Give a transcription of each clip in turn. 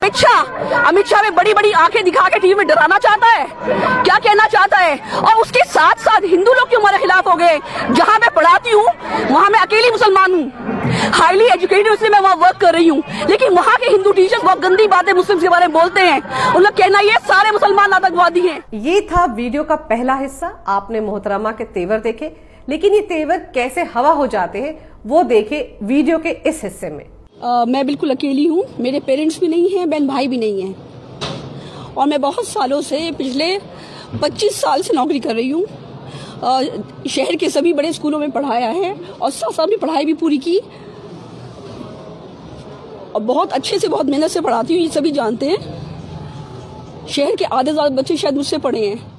अमित शाह में बड़ी बड़ी आंखें दिखा के टीवी में डराना चाहता है, क्या कहना चाहता है? और उसके साथ साथ हिंदू लोग क्यों हमारे खिलाफ हो गए? जहां मैं पढ़ाती हूँ वहां मैं अकेली मुसलमान हूँ, हाईली एजुकेटेड, इसलिए मैं वहाँ वर्क कर रही हूँ, लेकिन वहाँ के हिंदू टीचर्स बहुत गंदी बातें मुस्लिम के बारे में बोलते हैं। उन लोग कहना ये सारे मुसलमान आतंकवादी हैं। ये था वीडियो का पहला हिस्सा। आपने मोहतरमा के तेवर देखे, लेकिन ये तेवर कैसे हवा हो जाते हैं वो देखे वीडियो के इस हिस्से में। मैं बिल्कुल अकेली हूँ, मेरे पेरेंट्स भी नहीं हैं, बहन भाई भी नहीं हैं, और मैं बहुत सालों से, पिछले 25 साल से नौकरी कर रही हूँ। शहर के सभी बड़े स्कूलों में पढ़ाया है और साथ साथ अपनी पढ़ाई भी पूरी की, और बहुत अच्छे से, बहुत मेहनत से पढ़ाती हूँ, ये सभी जानते हैं। शहर के आधे ज्यादा बच्चे शायद मुझसे पढ़े हैं।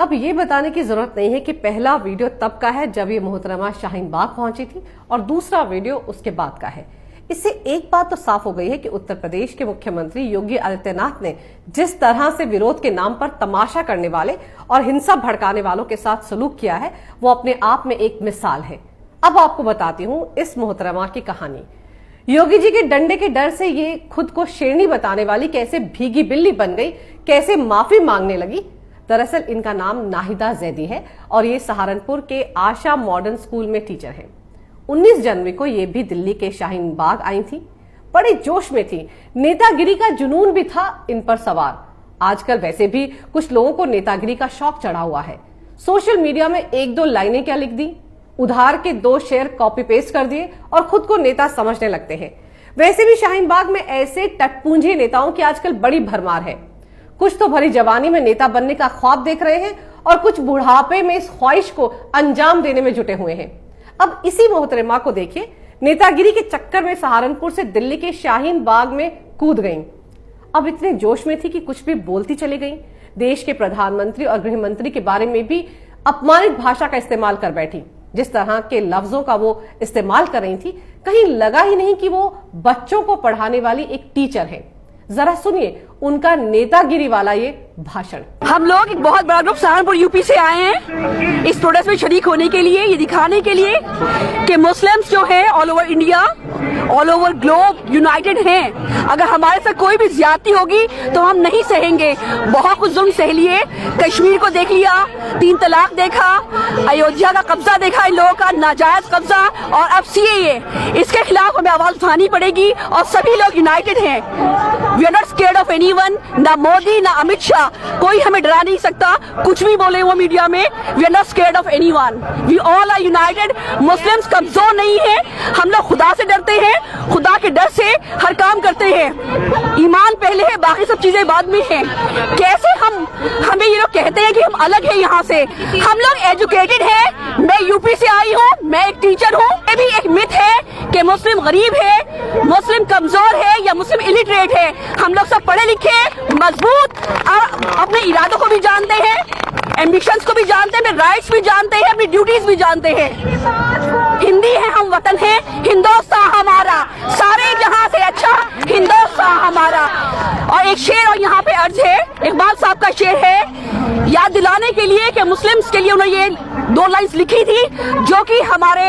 अब ये बताने की जरूरत नहीं है कि पहला वीडियो तब का है जब ये मोहतरमा शाहीन बाग पहुंची थी और दूसरा वीडियो उसके बाद का है। इससे एक बात तो साफ हो गई है कि उत्तर प्रदेश के मुख्यमंत्री योगी आदित्यनाथ ने जिस तरह से विरोध के नाम पर तमाशा करने वाले और हिंसा भड़काने वालों के साथ सलूक किया है वो अपने आप में एक मिसाल है। अब आपको बताती हूँ इस मोहतरमा की कहानी। योगी जी के डंडे के डर से ये खुद को शेरनी बताने वाली कैसे भीगी बिल्ली बन गई, कैसे माफी मांगने लगी। दरअसल इनका नाम नाहिदा जैदी है और ये सहारनपुर के आशा मॉडर्न स्कूल में टीचर हैं। 19 जनवरी को ये भी दिल्ली के शाहीन बाग आई थी, बड़े जोश में थी, नेतागिरी का जुनून भी था इन पर सवार। आजकल वैसे भी कुछ लोगों को नेतागिरी का शौक चढ़ा हुआ है। सोशल मीडिया में 1-2 लाइनें क्या लिख दी, उधार के 2 शेयर कॉपी पेस्ट कर दिए और खुद को नेता समझने लगते हैं। वैसे भी शाहीन बाग में ऐसे टटपूंजी नेताओं की आजकल बड़ी भरमार है। कुछ तो भरी जवानी में नेता बनने का ख्वाब देख रहे हैं और कुछ बुढ़ापे में इस ख्वाहिश को अंजाम देने में जुटे हुए हैं। अब इसी मोहतरमा को देखिए, नेतागिरी के चक्कर में सहारनपुर से दिल्ली के शाहीन बाग में कूद गईं। अब इतने जोश में थी कि कुछ भी बोलती चली गईं। देश के प्रधानमंत्री और गृह मंत्री के बारे में भी अपमानित भाषा का इस्तेमाल कर बैठी। जिस तरह के लफ्जों का वो इस्तेमाल कर रही थी, कहीं लगा ही नहीं कि वो बच्चों को पढ़ाने वाली एक टीचर है। जरा सुनिए उनका नेतागिरी वाला ये भाषण। हम लोग एक बहुत बड़ा ग्रुप सहारनपुर यूपी से आए हैं इस प्रोटेस्ट में शरीक होने के लिए, ये दिखाने के लिए कि मुस्लिम्स जो है all over India, all over globe United हैं। अगर हमारे साथ कोई भी ज्यादती होगी तो हम नहीं सहेंगे। बहुत कुछ जुल्म सह लिए, कश्मीर को देख लिया, 3 तलाक देखा, अयोध्या का कब्जा देखा, इन लोगों का नाजायज कब्जा, और अब सीएए, इसके खिलाफ हमें आवाज उठानी पड़ेगी और सभी लोग यूनाइटेड हैं। We are not scared of anyone, ना मोदी ना अमित शाह, कोई हमें डरा नहीं सकता, कुछ भी बोले वो मीडिया में। We are not scared of anyone, we all are united. Muslims कमजोर नहीं है, हम लोग खुदा से डरते हैं, खुदा के डर से हर काम करते हैं। ईमान पहले है, बाकी सब चीजें बाद में हैं। कैसे हमें ये लोग कहते हैं कि हम अलग हैं यहाँ से, हम लोग एजुकेटेड हैं। मैं यूपी से आई हूँ, मैं एक टीचर हूँ। ये भी एक मिथ है कि मुस्लिम गरीब है, मुस्लिम कमजोर है या मुस्लिम इलिटरेट है। हम लोग सब पढ़े लिखे, मजबूत, अपने इरादों को भी जानते हैं, एम्बिशंस को भी जानते हैं, अपने राइट्स भी जानते हैं, अपनी ड्यूटीज भी जानते हैं। हिंदी है, हम वतन है, हिंदुस्तान हमारा, सारे जहां से अच्छा हिंदुस्तान हमारा। और एक शेर और यहाँ पे अर्ज है, इकबाल साहब का शेर है, याद दिलाने के लिए कि मुस्लिम्स के लिए उन्होंने ये 2 लाइन्स लिखी थी जो कि हमारे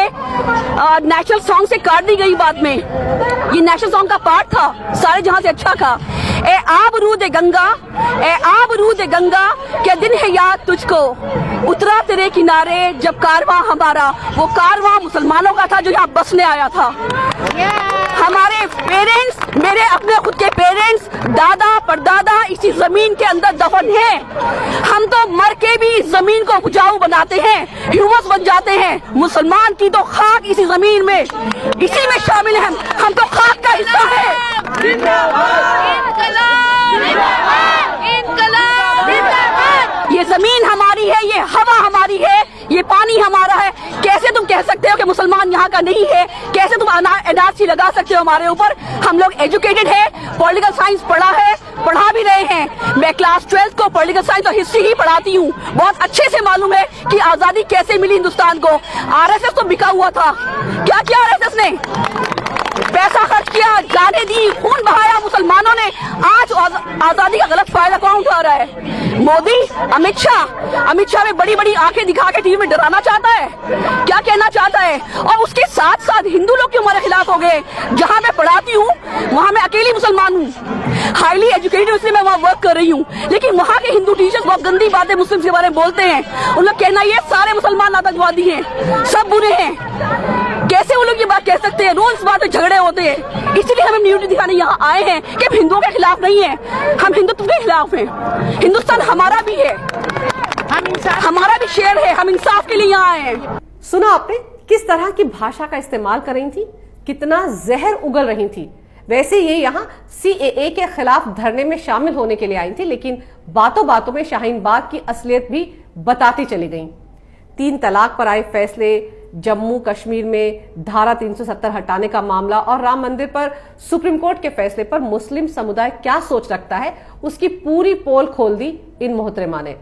नेशनल सॉन्ग से काट दी गई बाद में। ये नेशनल सॉन्ग का पार्ट था, सारे जहां से अच्छा था। ए आबरूद गंगा, ए आबरूद गंगा, क्या दिन है याद तुझको, उतरा तेरे किनारे जब कारवां हमारा। वो कारवां मुसलमानों का था जो यहाँ बसने आया था। हमारे पेरेंट्स, मेरे अपने खुद के पेरेंट्स, दादा परदादा इसी जमीन के अंदर दफन हैं। हम तो मर के भी इस जमीन को उपजाऊ बनाते हैं, ह्यूमस बन जाते हैं। मुसलमान की तो खाक इसी जमीन में, इसी में शामिल है, हम तो खाक का हिस्सा है। ये जमीन हमारी है, ये हवा हमारी है, ये पानी हमारा है। कैसे तुम कह सकते हो कि मुसलमान यहाँ का नहीं है? कैसे तुम एनआरसी लगा सकते हो हमारे ऊपर? हम लोग एजुकेटेड है, पॉलिटिकल साइंस पढ़ा है, पढ़ा भी रहे हैं। मैं क्लास 12 को पॉलिटिकल साइंस और हिस्ट्री ही पढ़ाती हूँ। बहुत अच्छे से मालूम है कि आजादी कैसे मिली हिंदुस्तान को। आरएसएस तो बिका हुआ था। क्या किया आरएसएस ने? पैसा खर्च किया, जाने दी, खून बहाया मुसलमानों ने। आज आजादी का गलत फायदा कौन उठा रहा है? मोदी, अमित शाह में बड़ी बड़ी आंखें दिखा के टीवी में डराना चाहता है, क्या कहना चाहता है? और उसके साथ साथ हिंदू लोग क्यों हमारे खिलाफ हो गए? जहां मैं पढ़ाती हूँ वहां मैं अकेली मुसलमान हूँ, हाईली एजुकेटेड, इसलिए मैं वहां वर्क कर रही हूँ, लेकिन वहां के हिंदू टीचर्स बहुत गंदी बातें मुस्लिम के बारे में बोलते हैं। उन लोग कहना ये सारे मुसलमान आतंकवादी हैं, सब बुरे हैं। कैसे वो लोग ये बात कह सकते हैं? रोज इस बात पे झगड़े होते हैं। इसीलिए हम यूनिटी दिखाने यहाँ आए हैं कि हम हिंदुओं के खिलाफ नहीं है, हम हिंदुत्व के खिलाफ हैं। हिंदुस्तान हमारा भी है, हमारा भी शेर है, हम इंसाफ के लिए यहाँ आए हैं। सुना आपने किस तरह की भाषा का इस्तेमाल कर रही थी, कितना जहर उगल रही थी। वैसे ये यहाँ CAA के खिलाफ धरने में शामिल होने के लिए आई थी, लेकिन बातों बातों में शाहीन बाग की असलियत भी बताती चली गई। 3 तलाक पर आए फैसले, जम्मू कश्मीर में धारा 370 हटाने का मामला और राम मंदिर पर सुप्रीम कोर्ट के फैसले पर मुस्लिम समुदाय क्या सोच रखता है, उसकी पूरी पोल खोल दी इन मोहतरमा ने।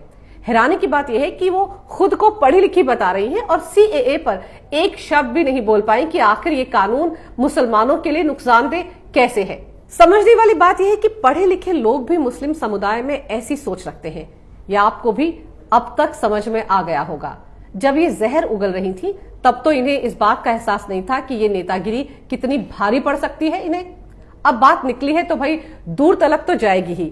हैरानी की बात यह है कि वो खुद को पढ़ी लिखी बता रही हैं और CAA पर एक शब्द भी नहीं बोल पाई कि आखिर ये कानून मुसलमानों के लिए नुकसानदेह कैसे है। समझने वाली बात यह है कि पढ़े लिखे लोग भी मुस्लिम समुदाय में ऐसी सोच रखते हैं। यह आपको भी अब तक समझ में आ गया होगा। जब ये जहर उगल रही थी तब तो इन्हें इस बात का एहसास नहीं था कि ये नेतागिरी कितनी भारी पड़ सकती है इन्हें। अब बात निकली है तो भाई दूर तलक तो जाएगी ही।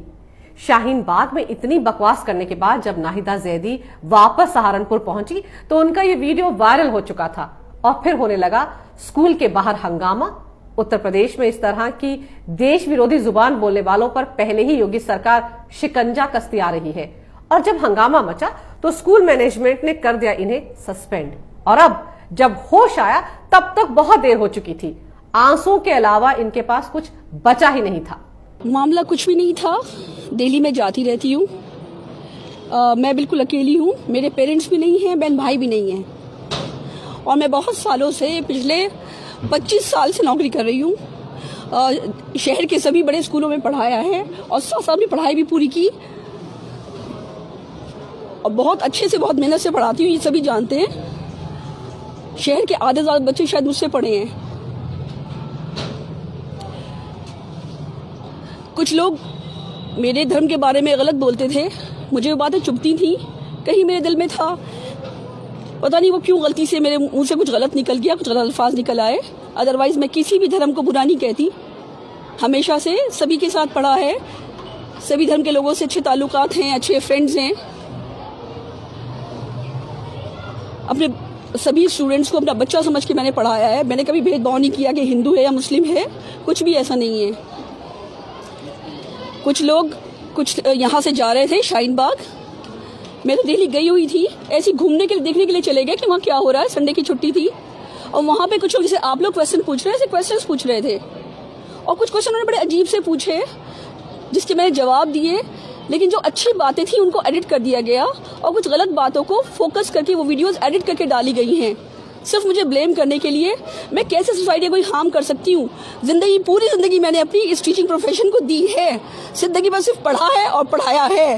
शाहीन बाग में इतनी बकवास करने के बाद जब नाहिदा जैदी वापस सहारनपुर पहुंची तो उनका ये वीडियो वायरल हो चुका था और फिर होने लगा स्कूल के बाहर हंगामा। उत्तर प्रदेश में इस तरह की देश विरोधी जुबान बोलने वालों पर पहले ही योगी सरकार शिकंजा कसती आ रही है और जब हंगामा मचा तो स्कूल मैनेजमेंट ने कर दिया इन्हें सस्पेंड। और अब जब होश आया तब तक बहुत देर हो चुकी थी। आंसुओं के अलावा इनके पास कुछ बचा ही नहीं था। मामला कुछ भी नहीं था। दिल्ली में जाती रहती हूँ, मैं बिल्कुल अकेली हूँ, मेरे पेरेंट्स भी नहीं हैं, बहन भाई भी नहीं हैं और मैं बहुत सालों से पिछले 25 साल से नौकरी कर रही हूँ। शहर के सभी बड़े स्कूलों में पढ़ाया है और साथ साथ में पढ़ाई भी पूरी की और बहुत अच्छे से बहुत मेहनत से पढ़ाती हूँ, ये सभी जानते हैं। शहर के आधे ज्यादा बच्चे शायद मुझसे पढ़े हैं। कुछ लोग मेरे धर्म के बारे में गलत बोलते थे, मुझे वो बातें चुभती थी, कहीं मेरे दिल में था, पता नहीं वो क्यों गलती से मेरे मुंह से कुछ गलत निकल गया, कुछ गलत अल्फाज निकल आए। अदरवाइज मैं किसी भी धर्म को बुरा नहीं कहती, हमेशा से सभी के साथ पढ़ा है, सभी धर्म के लोगों से अच्छे ताल्लुकात हैं, अच्छे फ्रेंड्स हैं। अपने सभी स्टूडेंट्स को अपना बच्चा समझ के मैंने पढ़ाया है, मैंने कभी भेदभाव नहीं किया कि हिंदू है या मुस्लिम है, कुछ भी ऐसा नहीं है। कुछ लोग यहाँ से जा रहे थे शाहीन बाग, मैं तो दिल्ली गई हुई थी, ऐसी घूमने के लिए देखने के लिए चले गए कि वहाँ क्या हो रहा है, संडे की छुट्टी थी और वहाँ पे कुछ लोग जैसे आप लोग क्वेश्चन पूछ रहे हैं, ऐसे क्वेश्चंस पूछ रहे थे और कुछ क्वेश्चन उन्होंने बड़े अजीब से पूछे जिसके मैंने जवाब दिए, लेकिन जो अच्छी बातें थी उनको एडिट कर दिया गया और कुछ गलत बातों को फोकस करके वो वीडियोस एडिट करके डाली गई हैं सिर्फ मुझे ब्लेम करने के लिए। मैं कैसे सोसाइटी को हार्म कर सकती हूँ? पूरी जिंदगी मैंने अपनी इस टीचिंग प्रोफेशन को दी है, जिंदगी भर सिर्फ पढ़ा है और पढ़ाया है।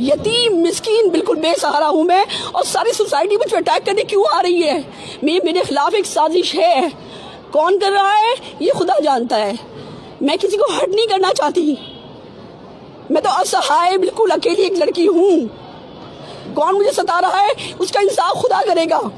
यतीम मिस्कीन बिल्कुल बेसहारा हूँ मैं और सारी सोसाइटी मुझ पर अटैक करने क्यों आ रही है? मेरे खिलाफ एक साजिश है, कौन कर रहा है ये खुदा जानता है। मैं किसी को हर्ट नहीं करना चाहती, मैं तो असहाय बिल्कुल अकेली एक लड़की हूँ। कौन मुझे सता रहा है उसका इंसाफ खुदा करेगा।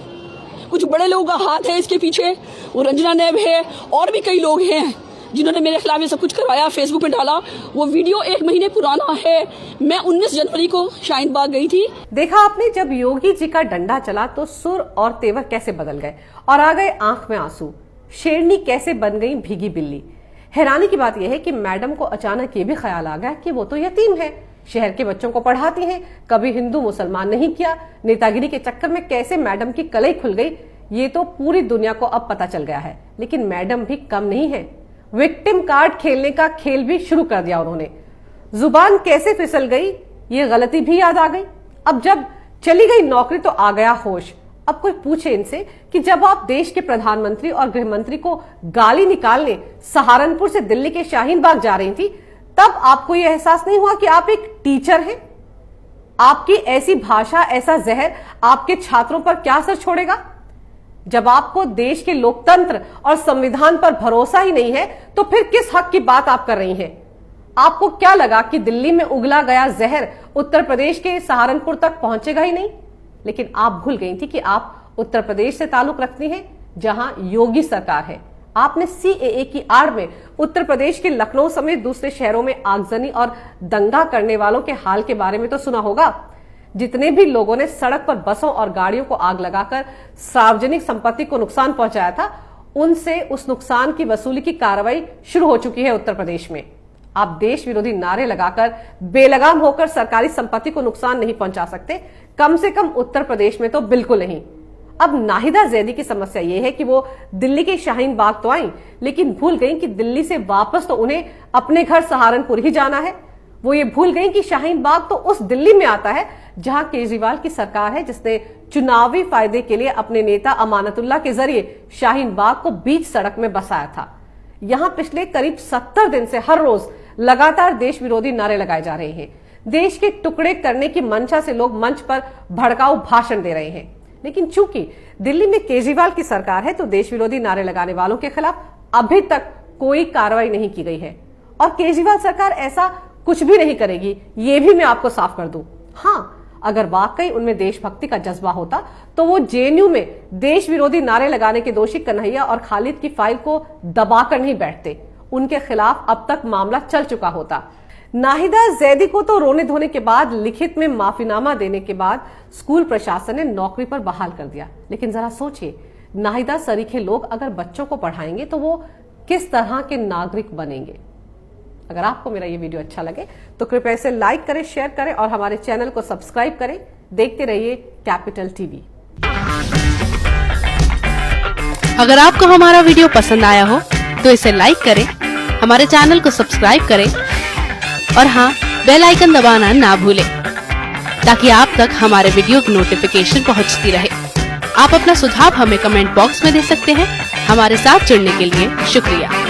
कुछ बड़े लोगों का हाथ है इसके पीछे, वो रंजना नैब है और भी कई लोग हैं जिन्होंने मेरे खिलाफ ये सब कुछ करवाया, फेसबुक पे डाला। वो वीडियो 1 महीने पुराना है। मैं 19 जनवरी को शाहीन बाग गई थी। देखा आपने, जब योगी जी का डंडा चला तो सुर और तेवर कैसे बदल गए और आ गए आंख में आंसू। शेरनी कैसे बन गई भीगी बिल्ली। हैरानी की बात यह है कि मैडम को अचानक ये भी ख्याल आ गया कि वो तो यतीम है, शहर के बच्चों को पढ़ाती हैं, कभी हिंदू मुसलमान नहीं किया। नेतागिरी के चक्कर में कैसे मैडम की कलई खुल गई ये तो पूरी दुनिया को अब पता चल गया है। लेकिन मैडम भी कम नहीं है, विक्टिम कार्ड खेलने का खेल भी शुरू कर दिया उन्होंने। जुबान कैसे फिसल गई ये गलती भी याद आ गई। अब जब चली गई नौकरी तो आ गया होश। अब कोई पूछे इनसे कि जब आप देश के प्रधानमंत्री और गृह मंत्री को गाली निकालने सहारनपुर से दिल्ली के शाहीन बाग जा रही थी, तब आपको यह एहसास नहीं हुआ कि आप एक टीचर हैं? आपकी ऐसी भाषा, ऐसा जहर आपके छात्रों पर क्या असर छोड़ेगा? जब आपको देश के लोकतंत्र और संविधान पर भरोसा ही नहीं है तो फिर किस हक की बात आप कर रही हैं? आपको क्या लगा कि दिल्ली में उगला गया जहर उत्तर प्रदेश के सहारनपुर तक पहुंचेगा ही नहीं? लेकिन आप भूल गई थी कि आप उत्तर प्रदेश से ताल्लुक रखती हैं, जहां योगी सरकार है। आपने सीएए की आड़ में उत्तर प्रदेश के लखनऊ समेत दूसरे शहरों में आगजनी और दंगा करने वालों के हाल के बारे में तो सुना होगा। जितने भी लोगों ने सड़क पर बसों और गाड़ियों को आग लगाकर सार्वजनिक संपत्ति को नुकसान पहुंचाया था, उनसे उस नुकसान की वसूली की कार्रवाई शुरू हो चुकी है उत्तर प्रदेश में। आप देश विरोधी नारे लगाकर बेलगाम होकर सरकारी संपत्ति को नुकसान नहीं पहुंचा सकते, कम से कम उत्तर प्रदेश में तो बिल्कुल नहीं। अब नाहिदा जैदी की समस्या यह है कि वो दिल्ली के शाहीन बाग तो आई, लेकिन भूल गई कि दिल्ली से वापस तो उन्हें अपने घर सहारनपुर ही जाना है। वो ये भूल गई कि शाहीन बाग तो उस दिल्ली में आता है जहां केजरीवाल की सरकार है, जिसने चुनावी फायदे के लिए अपने नेता अमानतुल्ला के जरिए शाहीन बाग को बीच सड़क में बसाया था। यहां पिछले करीब 70 दिन से हर रोज लगातार देश विरोधी नारे लगाए जा रहे हैं। देश के टुकड़े करने की मंशा से लोग मंच पर भड़काऊ भाषण दे रहे हैं, लेकिन चूंकि दिल्ली में केजरीवाल की सरकार है तो देश विरोधी नारे लगाने वालों के खिलाफ अभी तक कोई कार्रवाई नहीं की गई है और केजरीवाल सरकार ऐसा कुछ भी नहीं करेगी, ये भी मैं आपको साफ कर दूं। हाँ, अगर वाकई उनमें देशभक्ति का जज्बा होता तो वो जेएनयू में देश विरोधी नारे लगाने के दोषी कन्हैया और खालिद की फाइल को दबाकर नहीं बैठते, उनके खिलाफ अब तक मामला चल चुका होता। नाहिदा जैदी को तो रोने धोने के बाद लिखित में माफीनामा देने के बाद स्कूल प्रशासन ने नौकरी पर बहाल कर दिया, लेकिन जरा सोचिए, नाहिदा सरीखे लोग अगर बच्चों को पढ़ाएंगे तो वो किस तरह के नागरिक बनेंगे। अगर आपको मेरा ये वीडियो अच्छा लगे तो कृपया इसे लाइक करें, शेयर करें और हमारे चैनल को सब्सक्राइब करें। देखते रहिए कैपिटल टीवी। अगर आपको हमारा वीडियो पसंद आया हो तो इसे लाइक करें, हमारे चैनल को सब्सक्राइब करें और हाँ, बेल आइकन दबाना ना भूलें ताकि आप तक हमारे वीडियो की नोटिफिकेशन पहुंचती रहे। आप अपना सुझाव हमें कमेंट बॉक्स में दे सकते हैं। हमारे साथ जुड़ने के लिए शुक्रिया।